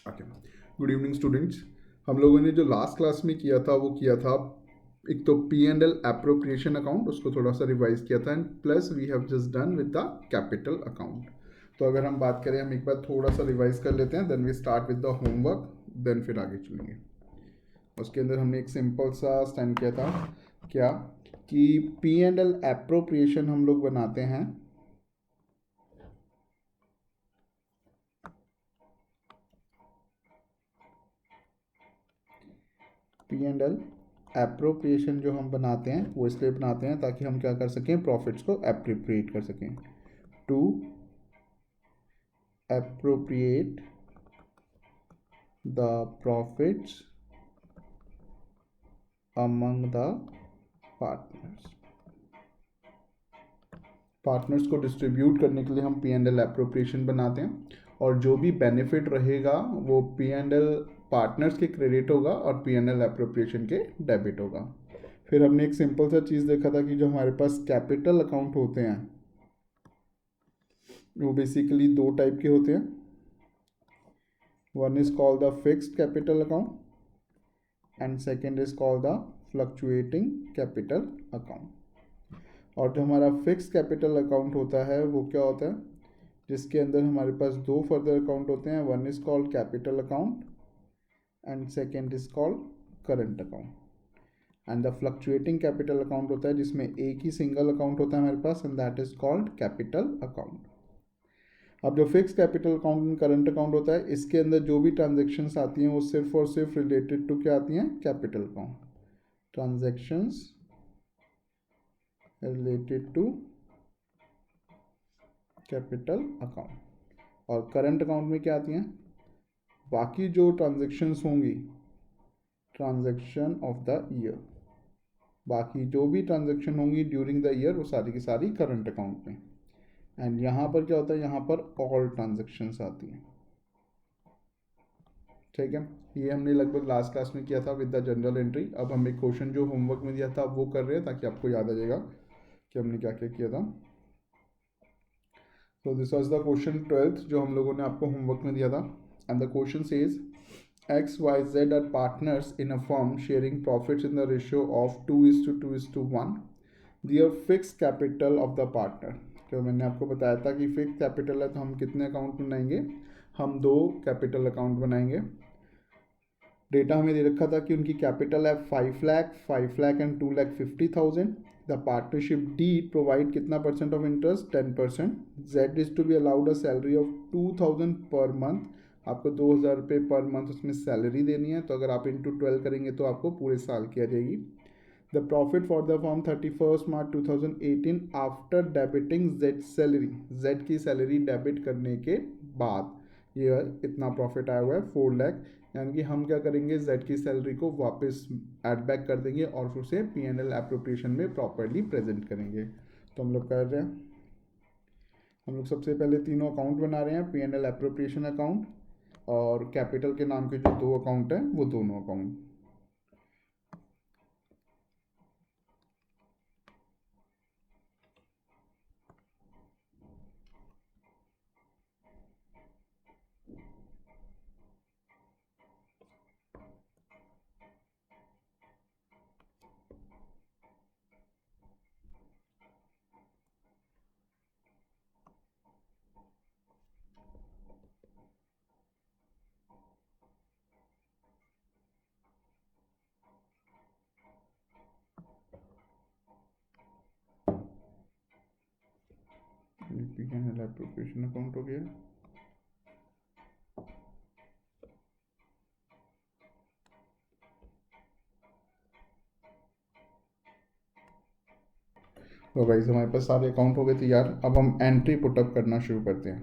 Okay, good evening students. हम लोगों ने जो लास्ट क्लास में किया था वो किया था एक तो P and L appropriation account, उसको थोड़ा सा रिवाइज किया था and plus we have just done with the capital account. तो अगर हम बात करें, हम एक बार थोड़ा सा रिवाइज कर लेते हैं, then we start with the homework, then फिर आगे चलेंगे। उसके अंदर हमने एक सिंपल सा स्टैंड किया था क्या कि पी एंड एल एप्रोप्रिएशन हम लोग बनाते हैं पी एंड एल एप्रोप्रिएशन जो हम बनाते हैं वो इसलिए बनाते हैं ताकि हम क्या कर सकें, प्रॉफिट्स को एप्रोप्रिएट कर सकें। To appropriate the profits among the partners. Partners को डिस्ट्रीब्यूट करने के लिए हम पी एंड एल एप्रोप्रिएशन बनाते हैं, और जो भी बेनिफिट रहेगा वो पी एंड एल पार्टनर्स के क्रेडिट होगा और पी एंड एल एप्रोप्रिएशन के डेबिट होगा। फिर हमने एक सिंपल सा चीज़ देखा था कि जो हमारे पास कैपिटल अकाउंट होते हैं वो बेसिकली दो टाइप के होते हैं। One is called the fixed capital account and second is called the fluctuating capital account. और जो हमारा फिक्स्ड कैपिटल अकाउंट होता है वो क्या होता है, जिसके अंदर हमारे पास दो फर्दर अकाउंट होते हैं। One is called capital account and second is called current account. And the fluctuating capital account होता है जिसमें एक ही सिंगल अकाउंट होता है हमारे पास, and that is called capital account. अब जो fix capital account and current account होता है, इसके अंदर जो भी ट्रांजेक्शन्स आती हैं वो सिर्फ और सिर्फ रिलेटेड टू क्या आती हैं, capital account. Transactions related to capital account. और करंट अकाउंट में क्या आती हैं, बाकी जो ट्रांजेक्शन्स होंगी, ट्रांजेक्शन ऑफ द ईयर, बाकी जो भी ट्रांजेक्शन होंगी ड्यूरिंग द ईयर वो सारी की सारी करंट अकाउंट में। एंड यहाँ पर क्या होता है, यहाँ पर ऑल ट्रांजेक्शन्स आती हैं। ठीक है, ये हमने लगभग लास्ट क्लास में किया था विद द जनरल एंट्री। अब हम एक क्वेश्चन जो होमवर्क में दिया था वो कर रहे हैं ताकि आपको याद आ जाएगा कि हमने क्या क्या किया था। तो this was the question 12th जो हम लोगों ने आपको होमवर्क में दिया था। And the question says X Y Z are partners in a firm sharing profits in the ratio of 2:2:1। Their fix capital of the partner. तो मैंने आपको बताया था कि फिक्स कैपिटल है तो हम कितने अकाउंट बनाएंगे, हम दो कैपिटल अकाउंट बनाएंगे। डेटा हमें दे रखा था कि उनकी कैपिटल है 5 lakh and 2,50,000। The partnership deed provide कितना percent of interest, 10%। Z is to be allowed a salary of 2,000 per month. आपको 2,000 रुपये पर मंथ उसमें सैलरी देनी है, तो अगर आप इंटू 12 करेंगे तो आपको पूरे साल की आ जाएगी। The profit for the form 31 March 2018 after debiting Z salary. Z की सैलरी डेबिट करने के बाद ये इतना प्रॉफिट आया हुआ है 4 लाख। यानी कि हम क्या करेंगे, जेड की सैलरी को वापस ऐड बैक कर देंगे और फिर उसे पी एंड एल एप्रोप्रिएशन में प्रॉपरली प्रेजेंट करेंगे। तो हम लोग कर रहे हैं, हम लोग सबसे पहले तीनों अकाउंट बना रहे हैं, P and L appropriation account और कैपिटल के नाम के जो दो अकाउंट हैं वो दोनों account. P and L appropriation account हो गया। तो गाइस हमारे पास सारे अकाउंट हो गए तैयार। अब हम एंट्री पुटअप करना शुरू करते हैं।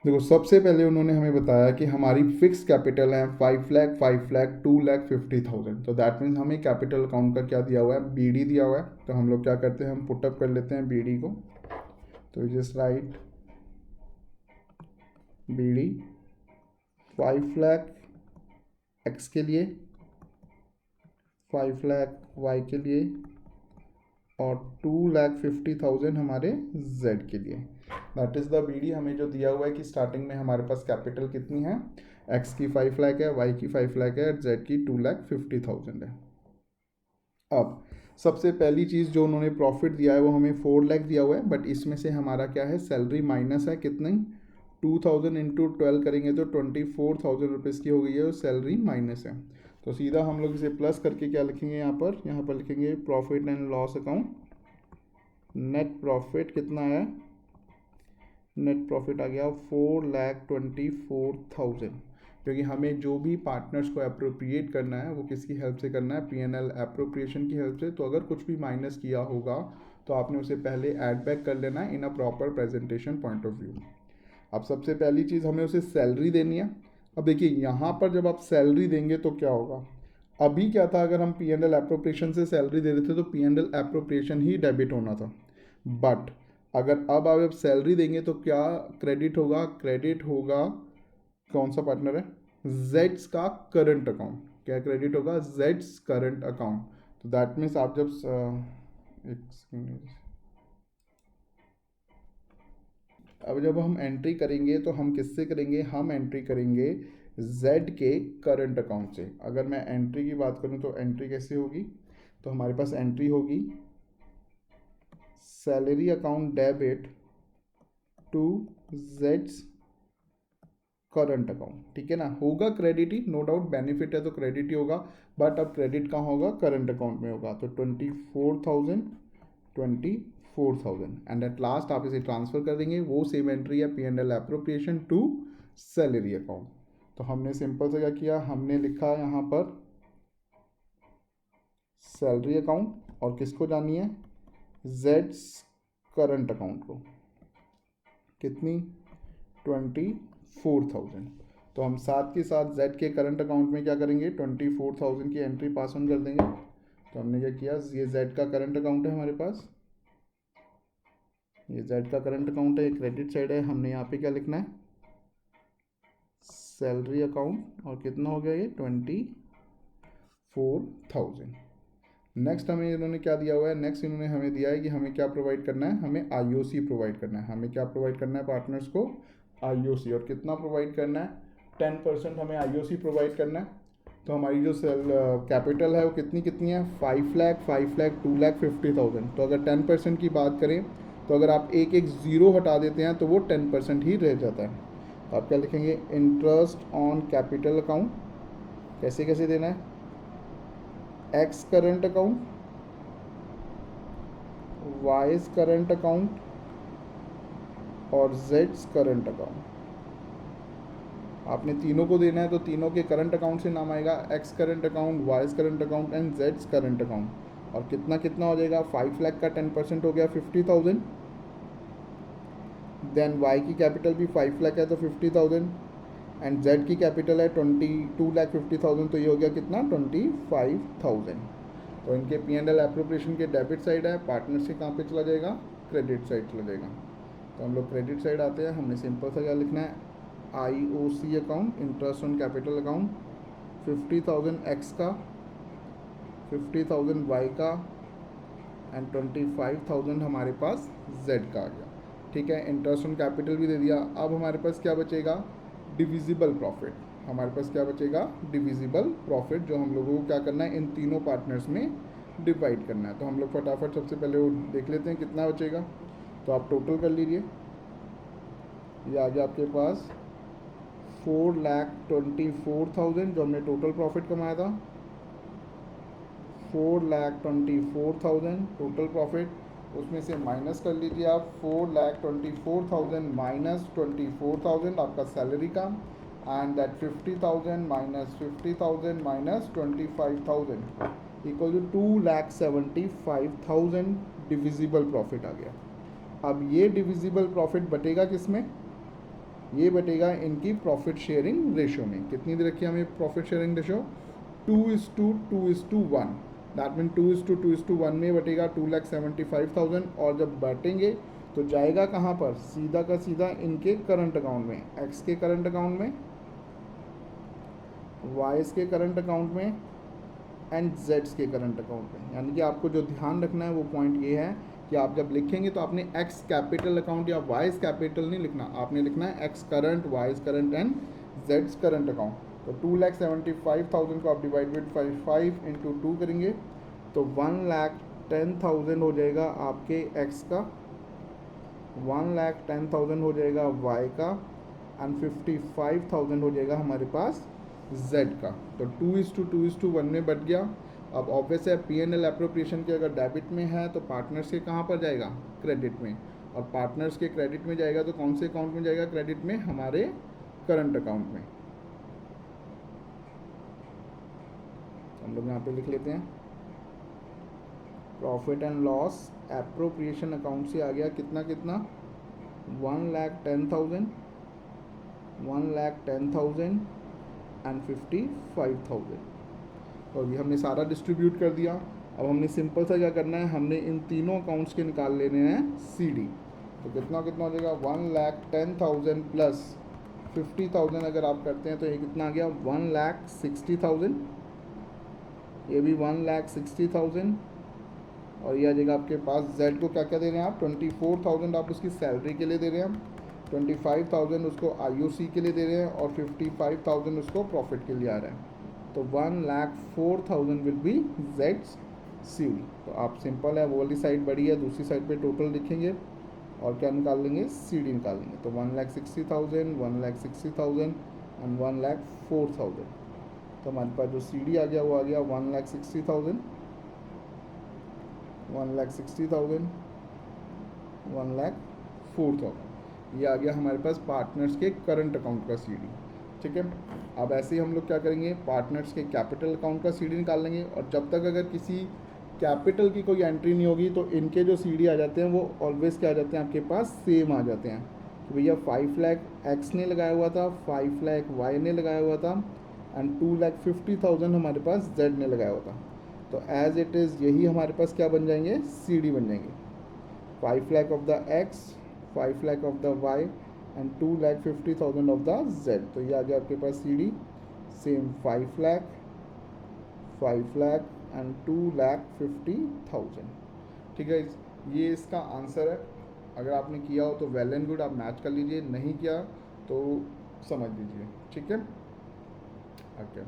देखो, सबसे पहले उन्होंने हमें बताया कि हमारी फिक्स कैपिटल है 5 लाख, 2,50,000। तो दैट मीन्स हमें कैपिटल अकाउंट का क्या दिया हुआ है, बी डी दिया हुआ है। तो हम लोग क्या करते हैं, हम पुटअप कर लेते हैं बी डी को। तो just write B D 5 lakh X के लिए, 5 लाख वाई के लिए और 2,50,000 हमारे z के लिए। That is the BD। हमें जो दिया हुआ है कि स्टार्टिंग में हमारे पास कैपिटल कितनी है, x की 5 लाख है, y की 5 लाख है, z की 2,50,000 है। अब सबसे पहली चीज़ जो उन्होंने प्रॉफिट दिया है वो हमें 4 लाख दिया हुआ है, बट इसमें से हमारा क्या है, सैलरी माइनस है कितनी, 2,000 इंटू 12 करेंगे तो 24,000 रुपीज़ की हो गई है, और सैलरी माइनस है। तो सीधा हम लोग इसे प्लस करके क्या लिखेंगे, यहाँ पर लिखेंगे profit and loss account. Net profit कितना है, नेट प्रॉफिट आ गया 4,24,000, क्योंकि हमें जो भी पार्टनर्स को अप्रोप्रिएट करना है वो किसकी हेल्प से करना है, P&L अप्रोप्रिएशन की हेल्प से। तो अगर कुछ भी माइनस किया होगा तो आपने उसे पहले ऐड बैक कर लेना है in a proper presentation point of view. अब सबसे पहली चीज़ हमें उसे सैलरी देनी है। अब देखिए यहाँ पर जब आप सैलरी देंगे तो क्या होगा, अभी क्या था, अगर हम P&L अप्रोप्रिएशन से सैलरी दे रहे थे तो P&L अप्रोप्रिएशन ही डेबिट होना था। बट अगर अब आप सैलरी देंगे तो क्या क्रेडिट होगा, क्रेडिट होगा, कौन सा पार्टनर है, जेड्स का करंट अकाउंट। क्या क्रेडिट होगा, जेड्स करंट अकाउंट। तो दैट मीन्स आप जब अब जब हम एंट्री करेंगे तो हम किससे करेंगे, हम एंट्री करेंगे जेड के करंट अकाउंट से। अगर मैं एंट्री की बात करूं तो एंट्री कैसे होगी, तो हमारे पास एंट्री होगी सैलरी अकाउंट डेबिट टू जेड्स करंट अकाउंट, ठीक है ना। होगा क्रेडिट ही, नो डाउट, बेनिफिट है तो क्रेडिट ही होगा, बट अब क्रेडिट कहाँ होगा, करंट अकाउंट में होगा। तो 24,000 एंड एट लास्ट आप इसे ट्रांसफर कर देंगे, वो सेम एंट्री है P&L appropriation to salary account. तो हमने सिंपल से क्या किया, हमने लिखा यहाँ पर सैलरी अकाउंट, और किसको जानी है, जेड्स करंट अकाउंट को, कितनी, 24,000। तो हम साथ के साथ जेड के करंट अकाउंट में क्या करेंगे, 24,000 की एंट्री पास ऑन कर देंगे। तो हमने क्या किया, ये जेड का करंट अकाउंट है हमारे पास, ये जेड का करंट अकाउंट है, ये क्रेडिट साइड है। हमने यहाँ पे क्या लिखना है, सैलरी अकाउंट, और कितना हो गया ये 24,000। नेक्स्ट हमें इन्होंने क्या दिया हुआ है, नेक्स्ट इन्होंने हमें दिया है कि हमें क्या प्रोवाइड करना है, हमें IOC प्रोवाइड करना है। हमें क्या प्रोवाइड करना है पार्टनर्स को, IOC, और कितना प्रोवाइड करना है, 10% हमें IOC प्रोवाइड करना है। तो हमारी जो कैपिटल है वो कितनी कितनी है, 5 लाख, 5 लाख, 2,50,000। तो अगर 10% की बात करें तो अगर आप एक एक ज़ीरो हटा देते हैं तो वो 10% ही रह जाता है। तो आप क्या लिखेंगे, इंटरेस्ट ऑन कैपिटल अकाउंट, कैसे कैसे देना है, x current account, wise current account, और जेड्स करंट अकाउंट। आपने तीनों को देना है तो तीनों के करंट अकाउंट से नाम आएगा, x current account, wise current account and Jades current account. और कितना कितना हो जाएगा, 5 लाख का 10% हो गया 50,000, देन वाई की कैपिटल भी 5 लाख है तो 50,000, एंड जेड की कैपिटल है 2,50,000, तो ये हो गया कितना, 25,000। तो इनके P&L एप्रोप्रिएशन के डेबिट साइड है, पार्टनर से कहाँ पे चला जाएगा, क्रेडिट साइड चला जाएगा। तो हम लोग क्रेडिट साइड आते हैं, हमने सिंपल सा क्या लिखना है, IOC account, interest on capital account, 50,000 x का, 50,000 वाई का, एंड 25,000 हमारे पास जेड का आ गया, ठीक है। इंटरेस्ट ऑन कैपिटल भी दे दिया। अब हमारे पास क्या बचेगा, डिविजिबल प्रॉफिट। हमारे पास क्या बचेगा, डिविजिबल प्रॉफिट, जो हम लोगों को क्या करना है, इन तीनों पार्टनर्स में डिवाइड करना है। तो हम लोग फटाफट सबसे पहले वो देख लेते हैं कितना बचेगा। तो आप टोटल कर लीजिए, ये आ गया आपके पास 4,24,000 जो हमने टोटल प्रॉफिट कमाया था, 4,24,000 टोटल प्रॉफिट। उसमें से माइनस कर लीजिए आप 4,24,000 माइनस 24,000 आपका सैलरी का, and that 50,000 minus 50,000 minus 25,000 equal to 2,75,000 divisible profit आ गया। अब ये डिविजिबल प्रॉफिट बटेगा किस में, ये बटेगा इनकी प्रॉफिट शेयरिंग रेशो में। कितनी दे रखी है हमें profit sharing ratio, 2:2:1। That mean 2:2:1 में बटेगा 2,75,000, और जब बांटेंगे तो जाएगा कहाँ पर, सीधा का सीधा इनके करंट अकाउंट में, एक्स के करंट अकाउंट में, वाइज के करंट अकाउंट में, एंड जेड्स के करंट अकाउंट में। यानी कि आपको जो ध्यान रखना है वो पॉइंट ये है कि आप जब लिखेंगे तो आपने एक्स कैपिटल अकाउंट या वाइज कैपिटल नहीं लिखना, आपने लिखना है x current, wise current and Jades current account. तो 2,75,000 को आप डिवाइड विद 5 इंटू 2 करेंगे तो 1,10,000 हो जाएगा आपके एक्स का, 1,10,000 हो जाएगा वाई का एंड 55,000 हो जाएगा हमारे पास जेड का। तो 2:2:1 में बट गया। अब ऑब्वियस है P&L एप्रोप्रिएशन के अगर डेबिट में है तो पार्टनर्स के कहाँ पर जाएगा, क्रेडिट में, और पार्टनर्स के क्रेडिट में जाएगा तो कौन से अकाउंट में जाएगा क्रेडिट में, हमारे करंट अकाउंट में। हम लोग यहाँ पे लिख लेते हैं profit and loss appropriation account से आ गया कितना कितना 1,10,000, 1,10,000 एंड 55,000। और ये हमने सारा डिस्ट्रीब्यूट कर दिया। अब हमने सिंपल सा क्या करना है, हमने इन तीनों अकाउंट्स के निकाल लेने हैं CD। तो कितना कितना हो जाएगा 1,10,000 प्लस 50,000 अगर आप करते हैं तो ये कितना आ गया 1,60,000, ये भी 1,60,000, और ये आ जाएगा आपके पास जेड को क्या क्या दे रहे हैं आप 24,000 आप उसकी सैलरी के लिए दे रहे हैं, 25,000 उसको IOC के लिए दे रहे हैं और 55,000 उसको प्रॉफिट के लिए आ रहा है। तो 1,04,000 विल बी जेड्स CD। तो आप सिंपल है वो वाली साइड बड़ी है, दूसरी साइड पे टोटल लिखेंगे और क्या निकाल लेंगे CD निकाल लेंगे। तो 1,60,000, 1,60,000 एंड 1,04,000। तो हमारे पास जो CD आ गया वो आ गया 1,60,000, 1,60,000, 1,04,000। ये आ गया हमारे पास पार्टनर्स के करंट अकाउंट का CD। ठीक है, अब ऐसे ही हम लोग क्या करेंगे पार्टनर्स के कैपिटल अकाउंट का CD निकाल लेंगे। और जब तक अगर किसी कैपिटल की कोई एंट्री नहीं होगी तो इनके जो CD आ जाते हैं वो ऑलवेज क्या आ जाते हैं आपके पास सेम आ जाते हैं कि भैया 5 लाख एक्स ने लगाया हुआ था, 5 लाख वाई ने लगाया हुआ था एंड 2,50,000 हमारे पास जेड ने लगाया हुआ था। तो एज इट इज़ यही हमारे पास क्या बन जाएंगे CD बन जाएंगे, 5 lakh of the X, 5 lakh of the Y and 2,50,000 of the Z. तो ये आ गया आपके पास CD same 5 lakh, 5 lakh and 2,50,000। ठीक है, ये इसका आंसर है। अगर आपने किया हो तो वेल एंड गुड, आप मैच कर लीजिए, नहीं किया तो समझ लीजिए। ठीक है, ओके।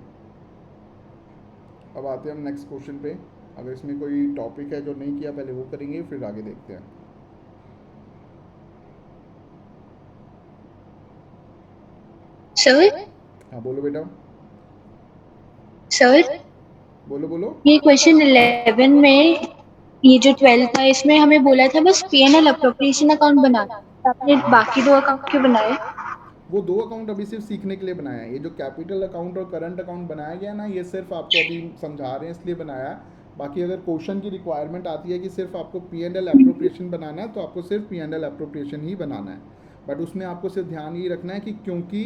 अब आते हैं हम नेक्स्ट क्वेश्चन पे। अगर इसमें कोई टॉपिक है जो नहीं किया पहले वो करेंगे, फिर आगे देखते हैं। सर हाँ बोलो बेटा, सर बोलो बोलो। ये क्वेश्चन 11 में ये जो 12 था इसमें हमें बोला था बस P&L अप्रोप्रिएशन अकाउंट बनाना, आपने बाकी दो अकाउंट क्यों बनाए? वो दो अकाउंट अभी सिर्फ सीखने के लिए बनाया है। ये जो कैपिटल अकाउंट और करंट अकाउंट बनाया गया ना, ये सिर्फ आपको अभी समझा रहे हैं इसलिए बनाया है। बाकी अगर क्वेश्चन की रिक्वायरमेंट आती है कि सिर्फ आपको P&L एप्रोप्रिएशन बनाना है तो आपको सिर्फ P&L एप्रोप्रिएशन ही बनाना है। बट उसमें आपको सिर्फ ध्यान ये रखना है कि क्योंकि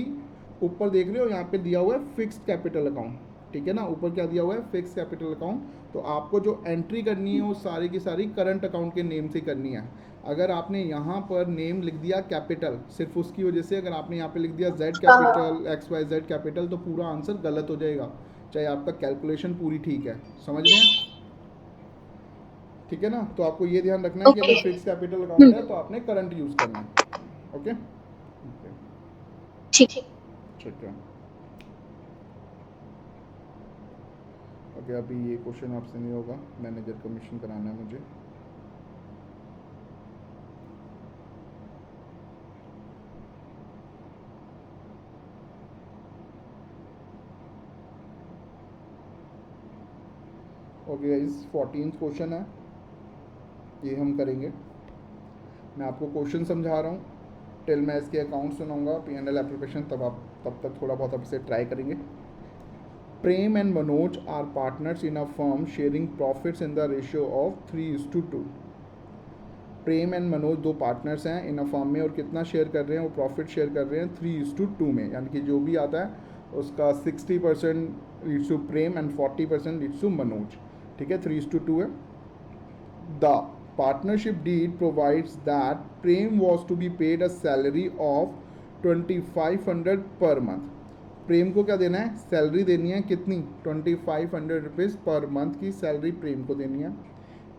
ऊपर देख रहे हो यहाँ पे दिया हुआ है फिक्स्ड कैपिटल अकाउंट, ठीक है ना, ऊपर क्या दिया हुआ है फिक्स कैपिटल अकाउंट। तो आपको जो एंट्री करनी है वो सारी की सारी करंट अकाउंट के नेम से करनी है। अगर आपने यहाँ पर नेम लिख दिया कैपिटल सिर्फ उसकी वजह से, अगर आपने यहाँ पे लिख दिया जेड कैपिटल XYZ कैपिटल तो पूरा आंसर गलत हो जाएगा, चाहे आपका कैलकुलेशन पूरी ठीक है। समझ रहे हैं? ठीक है ना, तो आपको ये ध्यान रखना है कि ओके। अगर फिक्स कैपिटल अकाउंट है तो आपने करंट यूज़ करना है। ओके ठीक। ठीक है, ओके। अभी ये क्वेश्चन आपसे नहीं होगा, मैनेजर कमीशन कराना है मुझे। ओके गाइस, 14th क्वेश्चन है, ये हम करेंगे। मैं आपको क्वेश्चन समझा रहा हूँ टिल मैं इसके अकाउंट सुनाऊंगा P&L एप्लीकेशन, तब तक थोड़ा बहुत आप इसे ट्राई करेंगे। Prem and Manoj are partners in a firm sharing profits in the ratio of 3:2। Prem and Manoj दो पार्टनर्स हैं इन अ फर्म में और कितना शेयर कर रहे हैं, वो प्रॉफिट शेयर कर रहे हैं 3:2 में। यानी कि जो भी आता है उसका 60% leads to Prem and 40% leads to Manoj. ठीक है, 3:2 है। The partnership deed provides that Prem was to be paid a salary of 2,500 per month. प्रेम को क्या देना है, सैलरी देनी है, कितनी 2500 रुपीज़ पर मंथ की सैलरी प्रेम को देनी है।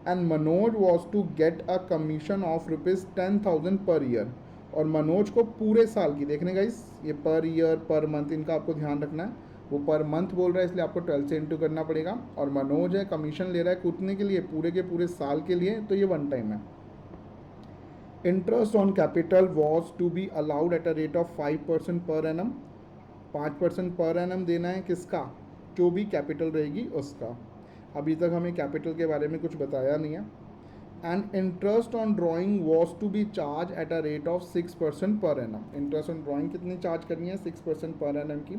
And Manoj was to get a commission of rupees 10,000 per year, और मनोज को पूरे साल की, देखने गाइस ये पर ईयर पर मंथ इनका आपको ध्यान रखना है, वो पर मंथ बोल रहा है इसलिए आपको 12 से इंटू करना पड़ेगा, और मनोज है कमीशन ले रहा है कितने के लिए, पूरे के पूरे साल के लिए, तो ये वन टाइम है। Interest on capital was to be allowed at a rate of 5% per annum, 5% per annum देना है किसका, जो भी कैपिटल रहेगी उसका। अभी तक हमें कैपिटल के बारे में कुछ बताया नहीं है। And interest on drawing was to be charge at a rate of 6% per annum, interest on drawing कितनी चार्ज करनी है, 6% पर एनम की।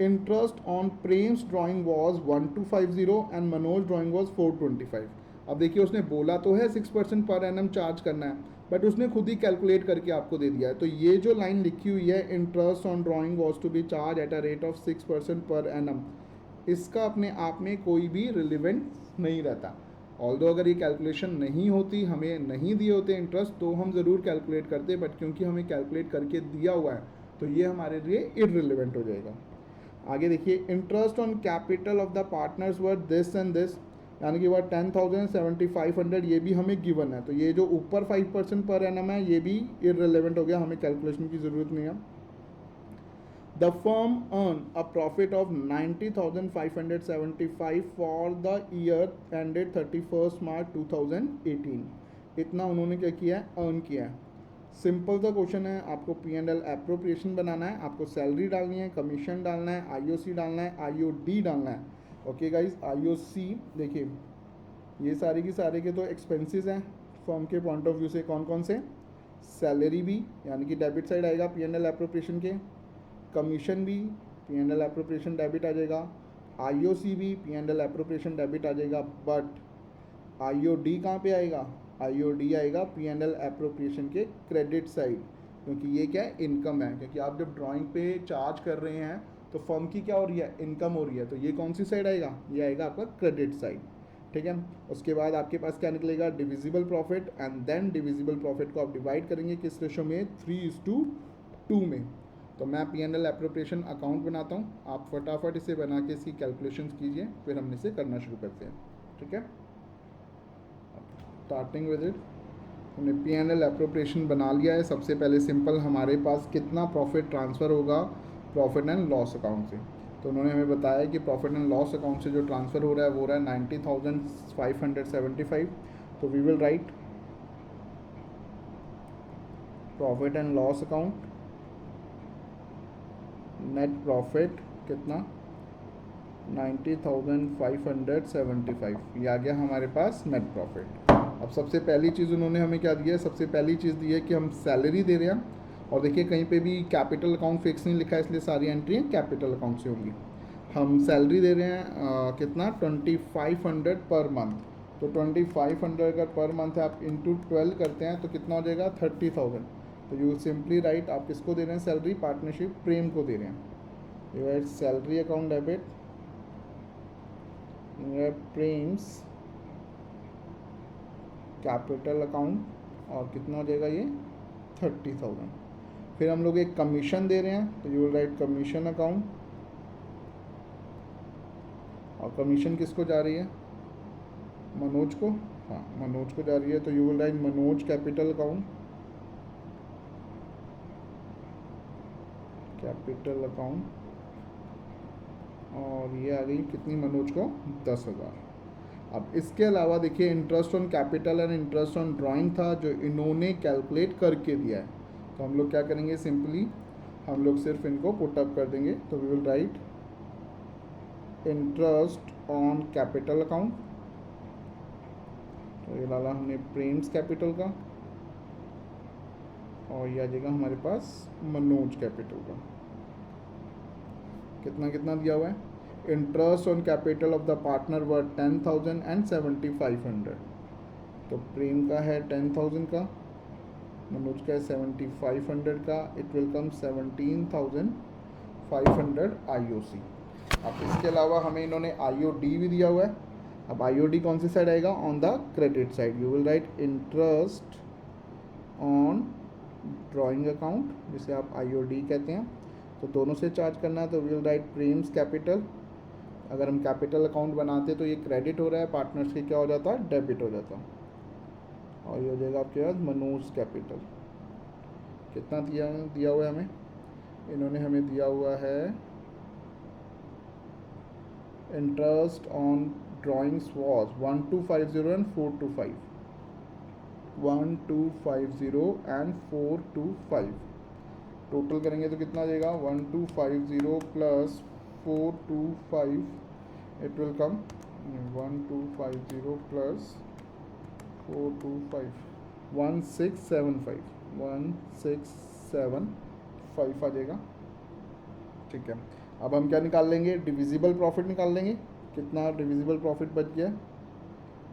Interest on Prem's drawing was 1250 and Manoj drawing was 425। अब देखिए उसने बोला तो है 6% पर एनम चार्ज करना है, बट उसने खुद ही कैलकुलेट करके आपको दे दिया है। तो ये जो लाइन लिखी हुई है interest on drawing was to be charge at a rate of 6% per annum, इसका अपने आप में कोई भी रिलेवेंट नहीं रहता। ऑल्दो अगर ये कैलकुलेशन नहीं होती, हमें नहीं दिए होते इंटरेस्ट, तो हम ज़रूर कैलकुलेट करते, बट क्योंकि हमें कैलकुलेट करके दिया हुआ है तो ये हमारे लिए इररिलेवेंट हो जाएगा। आगे देखिए, interest on capital of the partners were this and this, यानी कि वह 10,000 7500, ये भी हमें गिवन है, तो ये जो ऊपर 5% पर एनम है ये भी इररिलेवेंट हो गया, हमें कैलकुलेशन की ज़रूरत नहीं है। The firm earn a profit of 90,575 for the year ended 31 मार्च 2018, इतना उन्होंने क्या किया है, अर्न किया है। सिंपल सा क्वेश्चन है, आपको P&L एप्रोप्रिएशन बनाना है, आपको सैलरी डालनी है, कमीशन डालना है, IOC डालना है, IOD डालना है। ओके गाइज, IOC देखिए ये सारे की सारे के तो एक्सपेंसेस हैं फर्म के पॉइंट ऑफ व्यू से, कौन कौन से, सैलरी भी यानी कि डेबिट साइड आएगा P&L एप्रोप्रिएशन के, कमीशन भी P&L एप्रोप्रिएशन डेबिट आ जाएगा, IOC भी P&L एप्रोप्रिएशन डेबिट आ जाएगा, बट IOD कहाँ पे आएगा, IOD आएगा P&L एप्रोप्रिएशन के क्रेडिट साइड, क्योंकि ये क्या है, इनकम है, क्योंकि आप जब ड्राइंग पे चार्ज कर रहे हैं तो फर्म की क्या हो रही है, इनकम हो रही है, तो ये कौन सी साइड आएगा, ये आएगा आपका क्रेडिट साइड। ठीक है, उसके बाद आपके पास क्या निकलेगा, divisible profit, and then divisible profit को आप डिवाइड करेंगे किस रेशो में, 3:2 में। तो मैं P&L एप्रोप्रिएशन अकाउंट बनाता हूँ, आप फटाफट इसे बना के इसकी कैलकुलेशंस कीजिए, फिर हम इसे करना शुरू करते हैं। ठीक है, स्टार्टिंग विद इट, हमने P&L एप्रोप्रिएशन बना लिया है। सबसे पहले सिंपल हमारे पास कितना प्रॉफिट ट्रांसफ़र होगा प्रॉफिट एंड लॉस अकाउंट से, तो उन्होंने हमें बताया कि प्रॉफिट एंड लॉस अकाउंट से जो ट्रांसफ़र हो रहा है वो रहा है 90,575। तो we will write profit and loss account, net profit कितना 90,575, ये आ गया हमारे पास नेट प्रॉफिट। अब सबसे पहली चीज़ उन्होंने हमें क्या दिया है, सबसे पहली चीज़ दी है कि हम सैलरी दे रहे हैं, और देखिए कहीं पे भी कैपिटल अकाउंट फिक्स नहीं लिखा है, इसलिए सारी एंट्रियाँ कैपिटल अकाउंट से होंगी। हम सैलरी दे रहे हैं कितना 2500 पर मंथ, तो 2500 अगर पर मंथ है आप इंटू 12 करते हैं तो कितना हो जाएगा 30,000। तो यू सिंपली राइट, आप किसको दे रहे हैं सैलरी, पार्टनरशिप प्रेम को दे रहे हैं, you right salary account debit Prem's capital account, और कितना हो जाएगा ये 30,000। फिर हम लोग एक कमीशन दे रहे हैं, तो you will write commission account, और कमीशन किसको जा रही है, मनोज को, हाँ मनोज को जा रही है, तो you will write Manoj capital account, capital account, और ये आ गई कितनी मनोज को 10,000। अब इसके अलावा देखिए interest on capital and interest on drawing था जो इन्होंने कैलकुलेट करके दिया है, तो हम लोग क्या करेंगे, सिंपली हम लोग सिर्फ इनको पुट अप कर देंगे, तो we will write interest on capital account, तो ये डाला हमने प्रेम्स कैपिटल का, और ये आ जाएगा हमारे पास मनोज कैपिटल का, कितना कितना दिया हुआ है, interest on capital of the partner were 10,000 and 7,500, तो प्रेम का है 10,000 का, मनोज का है 7,500 का, इट विल कम 17,500 IOC। अब इसके अलावा हमें इन्होंने IOD भी दिया हुआ है, अब IOD कौन सी साइड आएगा, on the credit side, you will write interest on drawing account, जिसे आप IOD कहते हैं, तो दोनों से चार्ज करना है, तो विल राइट प्रेम्स कैपिटल। अगर हम कैपिटल अकाउंट बनाते तो ये क्रेडिट हो रहा है, पार्टनर्स के क्या हो जाता है, डेबिट हो जाता। और ये हो जाएगा आपके पास मनोज कैपिटल। कितना दिया हुआ है हमें, इन्होंने हमें दिया हुआ है interest on drawings was 1250 and 425, 1250 and 425। Total करेंगे तो कितना आ जाएगा, 1250 plus 425, it will come 1250 plus 425 1675, 1675 आ जाएगा। ठीक है, अब हम क्या निकाल लेंगे, डिविजिबल प्रॉफिट निकाल लेंगे। कितना डिविजिबल प्रॉफिट बच गया,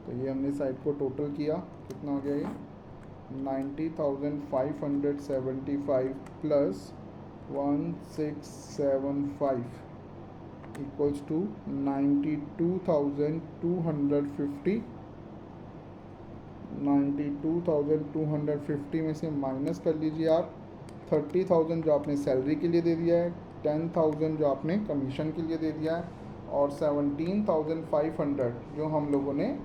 तो ये हमने साइड को टोटल किया, कितना हो गया ये 90,575 प्लस 1675 इक्वल्स टू 92,250। 92,250 में से माइनस कर लीजिए आप 30,000 जो आपने सैलरी के लिए दे दिया है, 10,000 जो आपने कमीशन के लिए दे दिया है, और 17,500 जो हम लोगों ने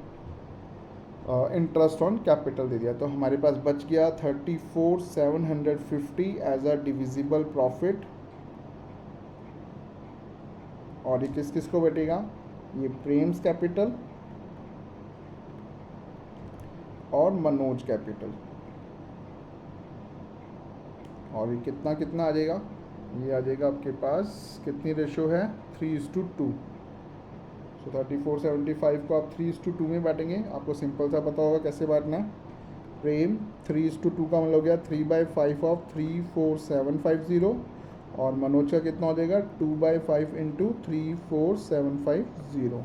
इंटरेस्ट ऑन कैपिटल दे दिया। तो हमारे पास बच गया 34,750 एज अ डिविजिबल प्रॉफिट। और ये किस किस को बटेगा, ये प्रेम्स कैपिटल और मनोज कैपिटल। और ये कितना कितना आ जाएगा, ये आ जाएगा आपके पास, कितनी रेशो है, 3:2। सो 3475 को आप 3:2 में बांटेंगे। आपको सिंपल सा पता होगा कैसे बांटना है। प्रेम 3:2 का मतलब हो गया 3/5 ऑफ 34750, और मनोज का कितना हो जाएगा 2/5 इंटू 34750।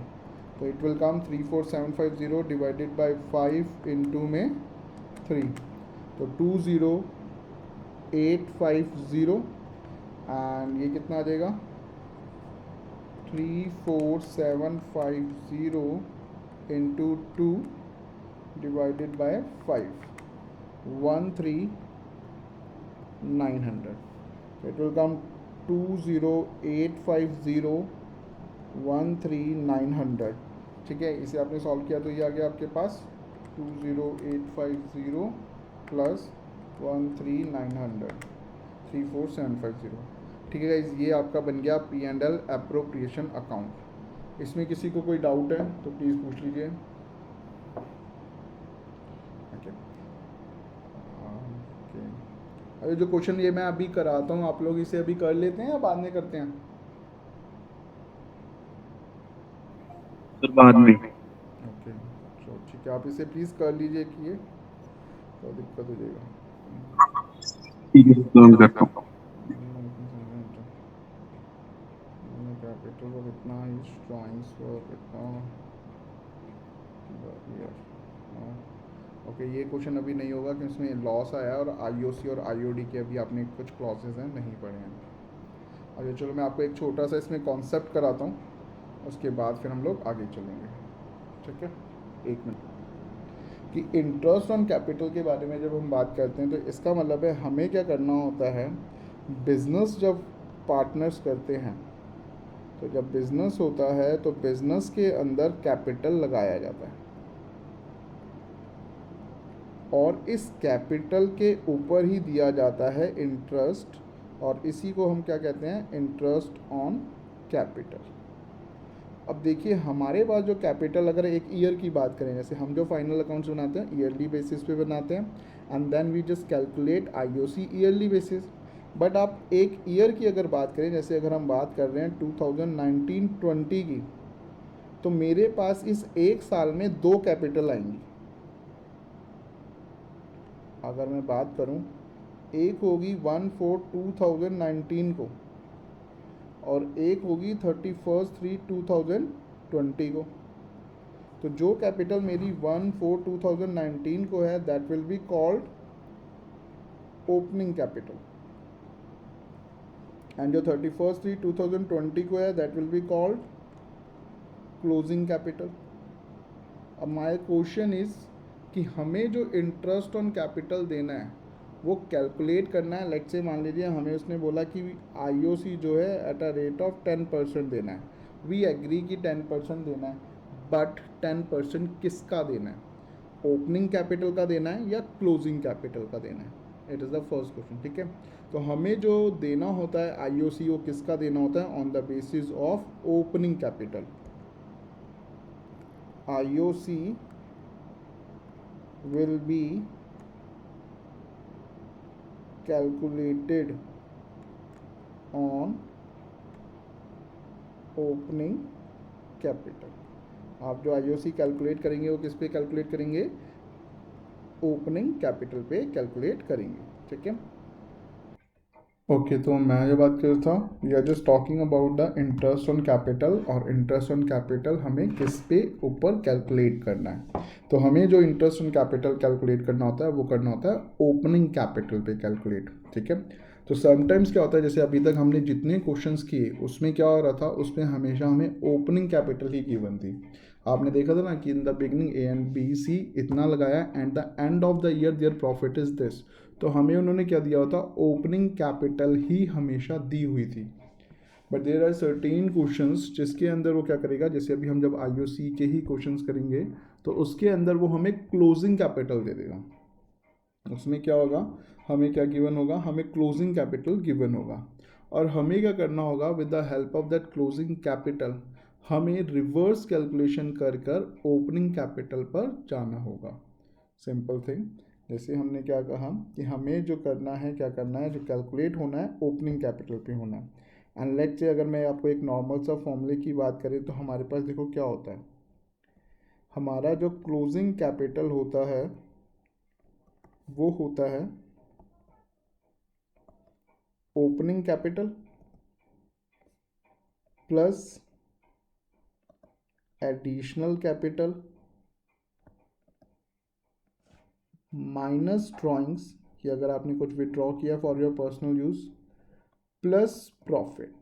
तो it will come 34750 divided by 5 into में 3, तो 20850, एंड ये कितना आ जाएगा 34750 into 2 divided by 5, 13,900। It will come 20850 13,900। ठीक है, इसे आपने सॉल्व किया तो ये आ गया आपके पास 20850 प्लस 13,900, 34750। ठीक है गाइस, ये आपका बन गया P&L एप्रोप्रिएशन अकाउंट। इसमें किसी को कोई डाउट है तो प्लीज़ पूछ लीजिए। ओके, अरे जो क्वेश्चन ये मैं अभी कराता हूँ, आप लोग इसे अभी कर लेते हैं या बाद में करते हैं? सर बाद में। ओके, तो ठीक है, आप इसे प्लीज़ कर लीजिए कि ये तो दिक्कत हो जाएगा। ठीक है, तो मैं करता हूँ। कैपिटल को कितना, ड्राइंग्स को कितना, ओके ये क्वेश्चन अभी नहीं होगा क्योंकि इसमें लॉस आया और आईओसी और आईओडी के अभी आपने कुछ क्लॉसेस हैं नहीं पढ़े हैं। अच्छा चलो मैं आपको एक छोटा सा इसमें कॉन्सेप्ट कराता हूँ, उसके बाद फिर हम लोग आगे चलेंगे। ठीक है, एक मिनट। कि इंटरेस्ट ऑन कैपिटल के बारे में जब हम बात करते हैं तो इसका मतलब है हमें क्या करना होता है, बिजनेस जब पार्टनर्स करते हैं, तो जब बिजनेस होता है तो बिजनेस के अंदर कैपिटल लगाया जाता है, और इस कैपिटल के ऊपर ही दिया जाता है इंटरेस्ट, और इसी को हम क्या कहते हैं, इंटरेस्ट ऑन कैपिटल। अब देखिए हमारे पास जो कैपिटल, अगर एक ईयर की बात करें, जैसे हम जो फाइनल अकाउंट्स बनाते हैं ईयरली बेसिस पे बनाते हैं, and then we just calculate IOC yearly basis. But आप एक ईयर की अगर बात करें, जैसे अगर हम बात कर रहे हैं 2019-20 की, तो मेरे पास इस एक साल में 2 कैपिटल आएंगी। अगर मैं बात करूं, एक होगी 1/4/2019 को, और एक होगी 31/3/2020 को। तो जो कैपिटल मेरी 1/4/2019 को है, that will be called opening capital, and जो 31/3/2020 को है, that will be called closing capital. अब माय क्वेश्चन इज कि हमें जो इंटरेस्ट ऑन कैपिटल देना है वो कैलकुलेट करना है। लेट्स से मान लीजिए हमें उसने बोला कि आईओसी जो है एट अ रेट ऑफ 10% देना है, वी एग्री कि 10% देना है, बट 10% किसका देना है, ओपनिंग कैपिटल का देना है या क्लोजिंग कैपिटल का देना है, it is the first question. ठीक है, तो हमें जो देना होता है आईओसी वो किसका देना होता है, on the basis of opening capital. IOC will be calculated on opening capital. आप जो आईओसी कैलकुलेट करेंगे वो किस पे कैलकुलेट करेंगे, ओपनिंग कैपिटल पे कैलकुलेट करेंगे। ठीक है, ओके तो मैं जो बात कर रहा था, we are just talking about the interest on capital, और इंटरेस्ट ऑन कैपिटल हमें किस पे ऊपर कैलकुलेट करना है। तो हमें जो इंटरेस्ट ऑन कैपिटल कैलकुलेट करना होता है वो करना होता है ओपनिंग कैपिटल पे कैलकुलेट। ठीक है, तो समटाइम्स क्या होता है, जैसे अभी तक हमने जितने क्वेश्चंस किए उसमें क्या हो रहा था, उसमें हमेशा हमें ओपनिंग कैपिटल ही गिवन थी। आपने देखा था ना कि in the beginning A and B C इतना लगाया, and the end of the year there profit is this, तो हमें उन्होंने क्या दिया होता, ओपनिंग कैपिटल ही हमेशा दी हुई थी। But there are certain questions जिसके अंदर वो क्या करेगा, जैसे अभी हम जब आईओसी के ही क्वेश्चंस करेंगे तो उसके अंदर वो हमें क्लोजिंग कैपिटल दे देगा। उसमें क्या होगा, हमें क्या गिवन होगा, हमें क्लोजिंग कैपिटल गिवन होगा, और हमें क्या करना होगा, with the help of that closing capital हमें रिवर्स कैलकुलेशन कर कर ओपनिंग कैपिटल पर जाना होगा। सिंपल थिंग, जैसे हमने क्या कहा कि हमें जो करना है, क्या करना है, जो कैलकुलेट होना है ओपनिंग कैपिटल पे होना है। एंड लेट्स से अगर मैं आपको एक नॉर्मल सा फॉर्मूले की बात करें तो हमारे पास देखो क्या होता है, हमारा जो क्लोजिंग कैपिटल होता है वो होता है opening capital plus additional capital minus drawings, कि अगर आपने कुछ विड्रॉ किया for your personal use, plus profit.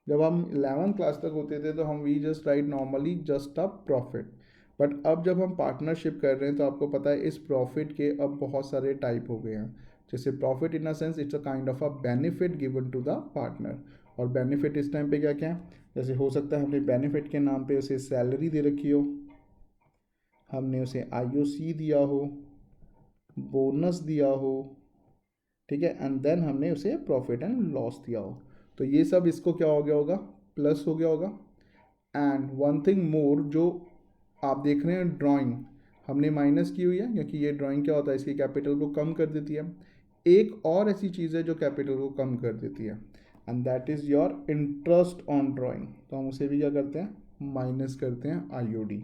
जब हम 11th क्लास तक होते थे तो हम we just write normally just a profit, but अब जब हम पार्टनरशिप कर रहे हैं तो आपको पता है इस प्रॉफिट के अब बहुत सारे टाइप हो गए हैं। जैसे profit in a sense it's a kind of a benefit given to the partner, और बेनिफिट इस टाइम पे क्या क्या है, जैसे हो सकता है हमने बेनिफिट के नाम पे उसे सैलरी दे रखी हो, हमने उसे आईओसी दिया हो, बोनस दिया हो, ठीक है, एंड देन हमने उसे प्रॉफिट एंड लॉस दिया हो, तो ये सब इसको क्या हो गया होगा, प्लस हो गया होगा। एंड वन थिंग मोर, जो आप देख रहे हैं ड्राइंग हमने माइनस की हुई है, क्योंकि ये ड्राइंग क्या होता है, इसकी कैपिटल को कम कर देती है। एक और ऐसी चीज़ है जो कैपिटल को कम कर देती है, and that is your interest on drawing, तो हम उसे भी क्या करते हैं, माइनस करते हैं आईओडी।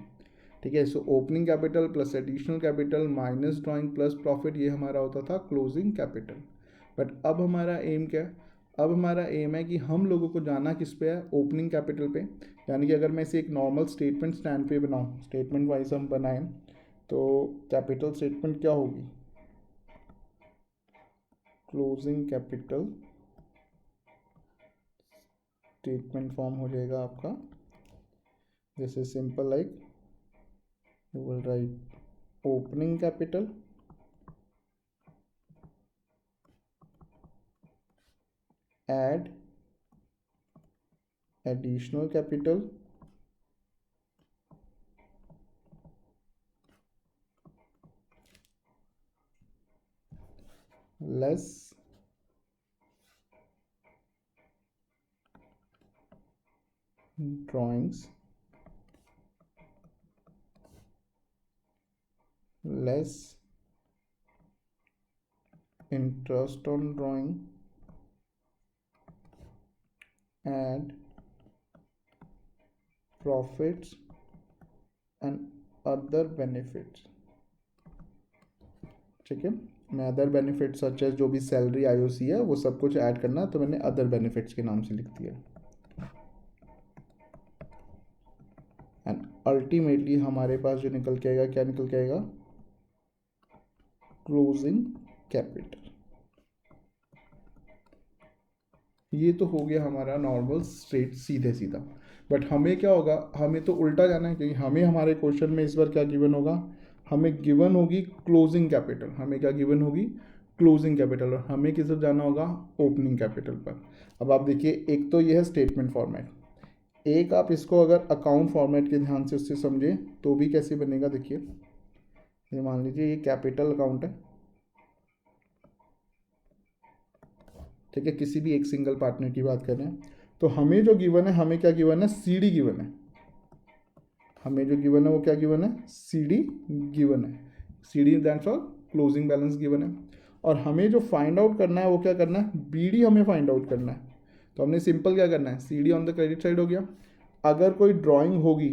ठीक है, so opening capital plus additional capital minus drawing plus profit, ये हमारा होता था क्लोजिंग कैपिटल। बट अब हमारा एम क्या है, अब हमारा एम है कि हम लोगों को जाना किस पे है, ओपनिंग कैपिटल पे। यानी कि अगर मैं इसे एक नॉर्मल स्टेटमेंट स्टैंड पे बनाऊँ, स्टेटमेंट वाइज हम बनाएं तो कैपिटल स्टेटमेंट क्या होगी, क्लोजिंग कैपिटल स्टेटमेंट फॉर्म हो जाएगा आपका, जैसे simple like you will write opening capital add additional capital less drawings less interest on drawing and profits and other benefits। ठीक है, मैं अदर बेनिफिट्स सच एज जो भी सैलरी आईओसी है वो सब कुछ ऐड करना, तो मैंने अदर बेनिफिट्स के नाम से लिख दिया। एंड अल्टीमेटली हमारे पास जो निकल के आएगा, क्या निकल के आएगा, क्लोजिंग कैपिटल। ये तो हो गया हमारा नॉर्मल स्ट्रेट सीधे सीधा। बट हमें क्या होगा, हमें तो उल्टा जाना है, क्योंकि हमें हमारे क्वेश्चन में इस बार क्या गिवन होगा, हमें गिवन होगी क्लोजिंग कैपिटल। हमें क्या गिवन होगी, क्लोजिंग कैपिटल, और हमें किस तरफ जाना होगा, ओपनिंग कैपिटल पर। अब आप देखिए, एक तो ये है स्टेटमेंट फॉर्मेट, एक आप इसको अगर अकाउंट फॉर्मेट के ध्यान से उससे समझें तो भी कैसे बनेगा। देखिए, ये मान लीजिए ये कैपिटल अकाउंट है, ठीक है, किसी भी एक सिंगल पार्टनर की बात कर रहे हैं, तो हमें जो गिवन है, हमें क्या गिवन है, सीडी गिवन है। हमें जो गिवन है वो क्या गिवन है, सीडी गिवन है। CD that's for closing balance given है। और हमें जो फाइंड आउट करना है वो क्या करना है, बीडी हमें फाइंड आउट करना है। तो हमने सिंपल क्या करना है, CD on the credit side हो गया। अगर कोई ड्राइंग होगी,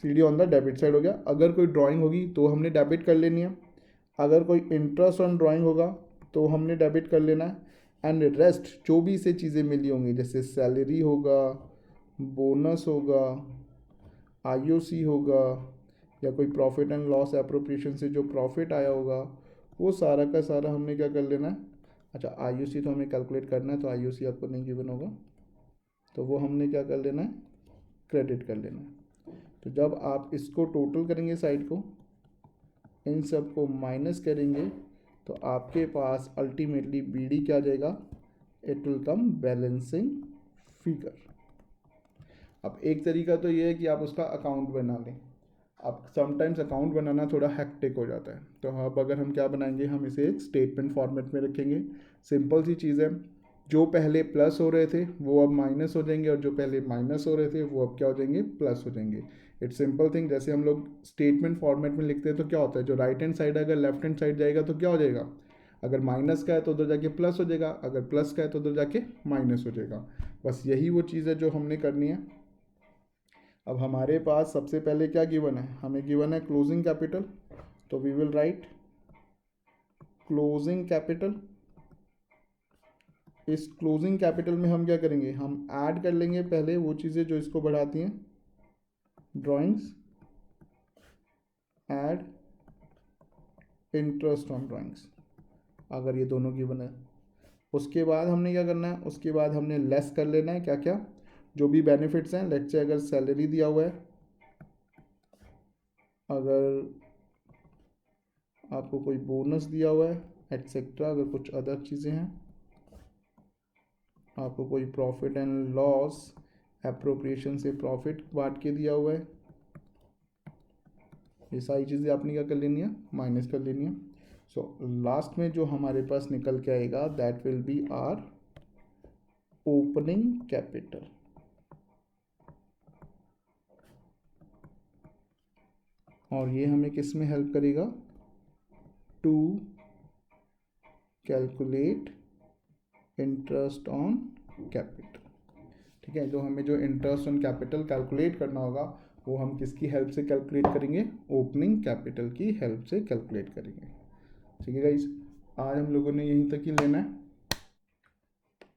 CD on the debit side हो गया, अगर कोई ड्राइंग होगी तो हमने डेबिट कर लेनी है। अगर कोई इंटरेस्ट ऑन ड्राइंग होगा तो हमने डेबिट कर लेना है। एंड रेस्ट जो भी से चीज़ें मिली होंगी, जैसे सैलरी होगा, बोनस होगा, आईओसी होगा, या कोई प्रॉफिट एंड लॉस एप्रोप्रिएशन से जो प्रॉफिट आया होगा, वो सारा का सारा हमने क्या कर लेना है। अच्छा, आईओसी तो हमें कैलकुलेट करना है, तो आईओसी आपको नहीं गिवन होगा, तो वो हमने क्या कर लेना है, क्रेडिट कर लेना है। तो जब आप इसको टोटल करेंगे साइड को, इन सब को माइनस करेंगे, तो आपके पास अल्टीमेटली बीडी क्या आ जाएगा, it will come balancing figure. अब एक तरीका तो ये है कि आप उसका अकाउंट बना लें। अब समटाइम्स अकाउंट बनाना थोड़ा हेक्टिक हो जाता है, तो अब अगर हम क्या बनाएंगे, हम इसे एक स्टेटमेंट फॉर्मेट में रखेंगे। सिंपल सी चीज़ है, जो पहले प्लस हो रहे थे वो अब माइनस हो जाएंगे, और जो पहले माइनस हो रहे थे वो अब क्या हो जाएंगे, प्लस हो जाएंगे। It's simple thing. जैसे हम लोग स्टेटमेंट फॉर्मेट में लिखते हैं तो क्या होता है, जो राइट हैंड साइड अगर लेफ्ट हैंड साइड जाएगा तो क्या हो जाएगा, अगर माइनस का है तो उधर जाके प्लस हो जाएगा, अगर प्लस का है तो उधर जाके माइनस हो जाएगा। बस यही वो चीज़ है जो हमने करनी है। अब हमारे पास सबसे पहले क्या गिवन है, हमें गिवन है क्लोजिंग कैपिटल, तो we will write closing capital. इस क्लोजिंग कैपिटल में हम क्या करेंगे, हम ऐड कर लेंगे पहले वो चीज़ें जो इसको बढ़ाती हैं, drawings, add interest on drawings, अगर ये दोनों गिवन है। उसके बाद हमने क्या करना है, उसके बाद हमने लेस कर लेना है क्या क्या, जो भी बेनिफिट्स हैं। लेट्स से अगर सैलरी दिया हुआ है, अगर आपको कोई बोनस दिया हुआ है एटसेट्रा, अगर कुछ अदर चीज़ें हैं, आपको कोई प्रॉफिट एंड लॉस एप्रोप्रिएशन से प्रॉफिट बांट के दिया हुआ है, ये सारी चीज़ें आपने क्या कर लेनी है, माइनस कर लेनी है। सो लास्ट में जो हमारे पास निकल के आएगा, that will be our opening capital. और ये हमें किस में हेल्प करेगा, to calculate interest on capital. ठीक है, जो हमें जो इंटरेस्ट ऑन कैपिटल कैलकुलेट करना होगा वो हम किसकी हेल्प से कैलकुलेट करेंगे, ओपनिंग कैपिटल की हेल्प से कैलकुलेट करेंगे। ठीक है गाइज, आज हम लोगों ने यहीं तक ही लेना है।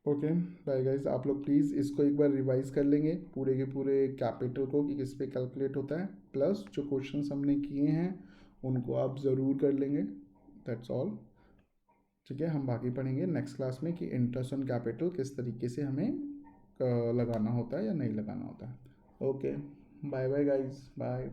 ओके बाय गाइज, आप लोग प्लीज़ इसको एक बार रिवाइज कर लेंगे पूरे के पूरे कैपिटल को कि किस पे कैलकुलेट होता है, प्लस जो क्वेश्चंस हमने किए हैं उनको आप ज़रूर कर लेंगे। That's all. ठीक है, हम बाकी पढ़ेंगे नेक्स्ट क्लास में कि इंटरेस्ट ऑन कैपिटल किस तरीके से हमें लगाना होता है या नहीं लगाना होता है। Okay, bye bye guys, bye.